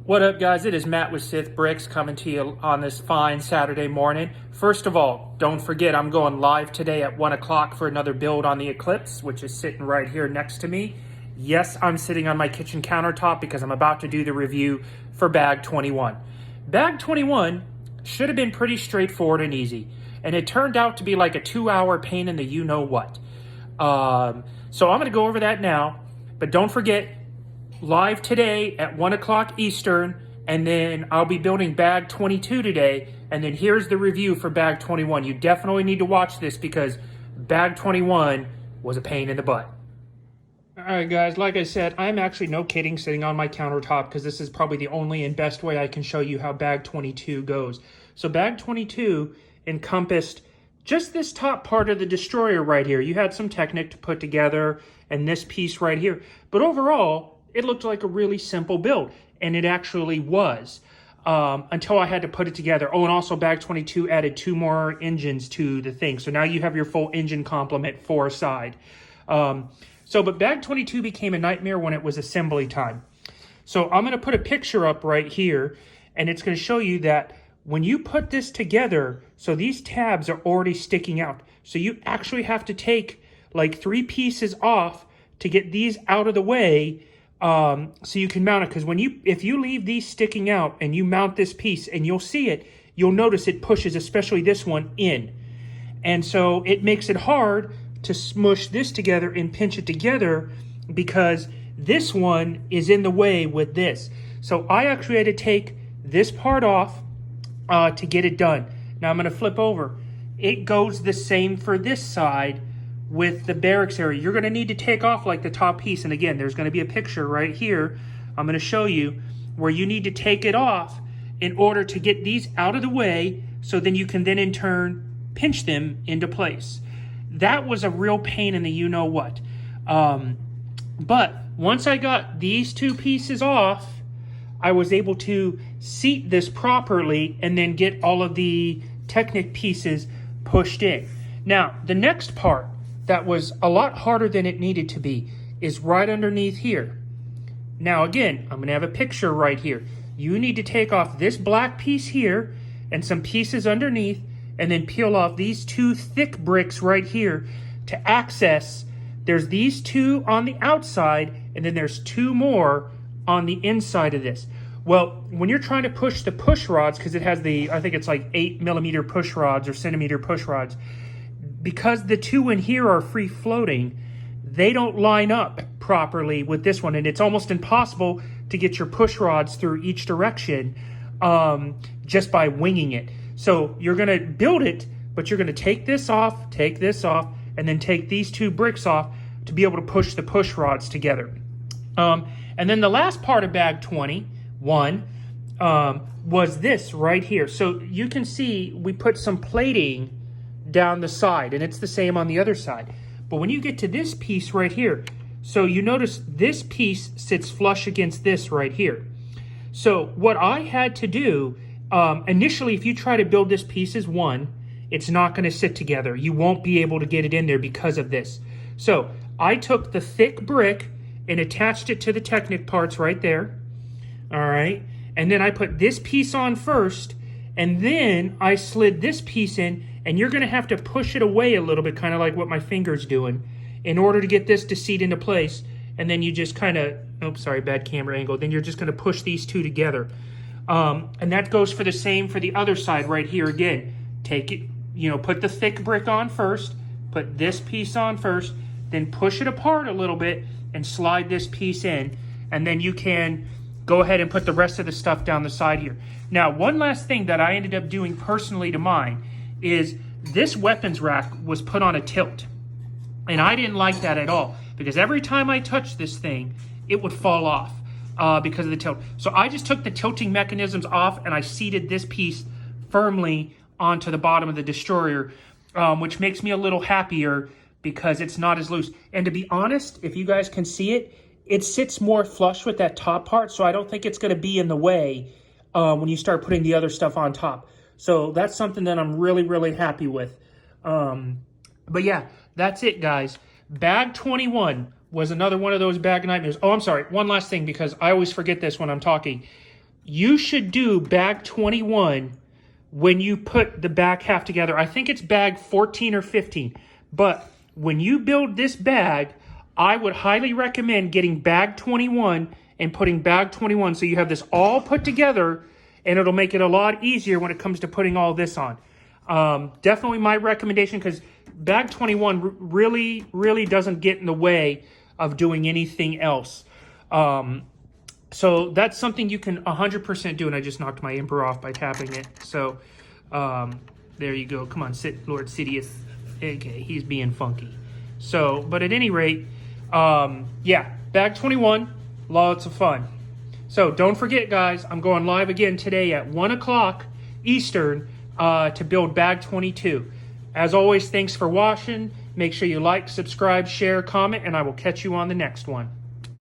What up, guys? It is Matt with Sith Bricks coming to you on this fine Saturday morning. First of all, don't forget I'm going live today at 1 o'clock for another build on the Eclipse, which is sitting right here next to me. Yes, I'm sitting on my kitchen countertop because I'm about to do the review for Bag 21. Bag 21 should have been pretty straightforward and easy, and it turned out to be like a 2-hour pain in the you-know-what. So I'm going to go over that now, but don't forget, live today at 1 o'clock Eastern, and then I'll be building Bag 22 today, and then here's the review for Bag 21. You definitely need to watch this because Bag 21 was a pain in the butt. Alright guys, like I said, I'm actually, no kidding, sitting on my countertop because this is probably the only and best way I can show you how Bag 22 goes. So Bag 22 encompassed just this top part of the destroyer right here. You had some Technic to put together and this piece right here. But overall, it looked like a really simple build, and it actually was, until I had to put it together. Oh, and also Bag 22 added 2 more engines to the thing. So now you have your full engine complement for a side. But Bag 22 became a nightmare when it was assembly time. So I'm going to put a picture up right here, and it's going to show you that when you put this together, so these tabs are already sticking out. So you actually have to take like 3 pieces off to get these out of the way, so you can mount it. Because if you leave these sticking out and you mount this piece, and you'll see it, you'll notice it pushes, especially this one, in. And so it makes it hard to smush this together and pinch it together because this one is in the way with this. So I actually had to take this part off to get it done. Now I'm going to flip over. It goes the same for this side with the barracks area. You're going to need to take off like the top piece, and again, there's going to be a picture right here I'm going to show you where you need to take it off in order to get these out of the way, so then you can then in turn pinch them into place. That was a real pain in the you-know-what. But once I got these 2 pieces off, I was able to seat this properly and then get all of the Technic pieces pushed in. Now, the next part that was a lot harder than it needed to be is right underneath here. Now again, I'm going to have a picture right here. You need to take off this black piece here and some pieces underneath, and then peel off these 2 thick bricks right here to access. There's these 2 on the outside, and then there's 2 more on the inside of this. Well, when you're trying to push the push rods, because it has the, I think it's like 8mm push rods or centimeter push rods, because the 2 in here are free floating, they don't line up properly with this one, and it's almost impossible to get your push rods through each direction just by winging it. So you're going to build it, but you're going to take this off, and then take these 2 bricks off to be able to push the push rods together. And then the last part of Bag 21 was this right here. So you can see we put some plating down the side, and it's the same on the other side. But when you get to this piece right here, so you notice this piece sits flush against this right here. So what I had to do, initially, if you try to build this piece as one, it's not going to sit together. You won't be able to get it in there because of this. So I took the thick brick and attached it to the Technic parts right there. All right. And then I put this piece on first, and then I slid this piece in, and you're going to have to push it away a little bit, kind of like what my finger's doing, in order to get this to seat into place. And then you just kind of, oops, sorry, bad camera angle. Then you're just going to push these 2 together. And that goes for the same for the other side right here again. Take it, put the thick brick on first, put this piece on first, then push it apart a little bit and slide this piece in. And then you can go ahead and put the rest of the stuff down the side here. Now, one last thing that I ended up doing personally to mine is this weapons rack was put on a tilt. And I didn't like that at all, because every time I touched this thing, it would fall off because of the tilt. So I just took the tilting mechanisms off, and I seated this piece firmly onto the bottom of the destroyer, which makes me a little happier because it's not as loose. And to be honest, if you guys can see it, it sits more flush with that top part, so I don't think it's going to be in the way when you start putting the other stuff on top. So that's something that I'm really, really happy with. But yeah, that's it, guys. Bag 21 was another one of those bag nightmares. Oh, I'm sorry. One last thing, because I always forget this when I'm talking. you should do bag 21 when you put the back half together. I think it's bag 14 or 15. But when you build this bag, I would highly recommend getting bag 21 and putting bag 21 so you have this all put together, and it'll make it a lot easier when it comes to putting all this on. Definitely my recommendation, because bag 21 really doesn't get in the way of doing anything else. So that's something you can 100% do, and I just knocked my Emperor off by tapping it. So there you go. Come on, sit, Lord Sidious. Okay, he's being funky. So, but at any rate, yeah, bag 21, lots of fun. So don't forget, guys, I'm going live again today at 1 o'clock Eastern to build bag 22. As always, thanks for watching. Make sure you like, subscribe, share, comment, and I will catch you on the next one.